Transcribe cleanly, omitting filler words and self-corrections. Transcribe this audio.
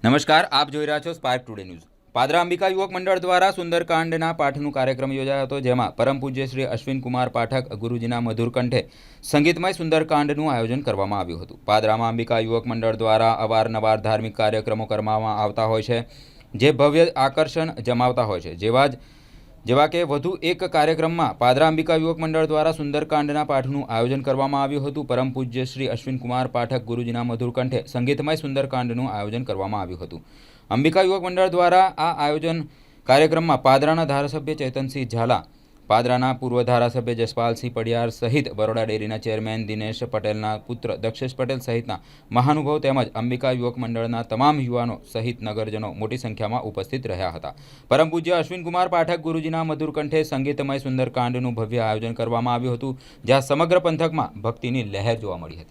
નમસ્કાર, આપ જોઈ રહ્યા છો spark today news. Padra Ambika યુવક મંડળ દ્વારા સુંદરકાંડના પાઠનું કાર્યક્રમ યોજાયો હતો, જેમાં પરમ પૂજ્ય શ્રી અશ્વિન કુમાર પાઠક ગુરુજીના મધુર કંઠે સંગીતમય સુંદરકાંડનું આયોજન કરવામાં આવ્યું હતું। પાદરામાં અંબિકા યુવક મંડળ દ્વારા અવારનવાર ધાર્મિક કાર્યક્રમો કરવામાં આવતા હોય છે, જે ભવ્ય આકર્ષણ જમાવતા હોય છે। જેવા કે વધુ એક કાર્યક્રમમાં પાદરા અંબિકા યુવક મંડળ દ્વારા સુંદરકાંડના પાઠનું આયોજન કરવામાં આવ્યું હતું। પરમ પૂજ્ય શ્રી અશ્વિન કુમાર પાઠક ગુરુજીના મધુર કંઠે સંગીતમય સુંદરકાંડનું આયોજન કરવામાં આવ્યું હતું। અંબિકા યુવક મંડળ દ્વારા આ આયોજન કાર્યક્રમમાં પાદરાના ધારાસભ્ય ચેતનસિંહ ઝાલા, પાદરાના પૂર્વ ધારાસભ્ય જસપાલસિંહ પડિયાર સહિત બરોડા ડેરીના ચેરમેન દિનેશ પટેલના પુત્ર દક્ષેશ પટેલ સહિતના મહાનુભાવો તેમજ અંબિકા યુવક મંડળના તમામ યુવાનો સહિત નગરજનો મોટી સંખ્યામાં ઉપસ્થિત રહ્યા હતા। પરમ પૂજ્ય અશ્વિન કુમાર પાઠક ગુરુજીના મધુર કંઠે સંગીતમય સુંદરકાંડનું ભવ્ય આયોજન કરવામાં આવ્યું હતું, જ્યાં સમગ્ર પંથકમાં ભક્તિની લહેર જોવા મળી है।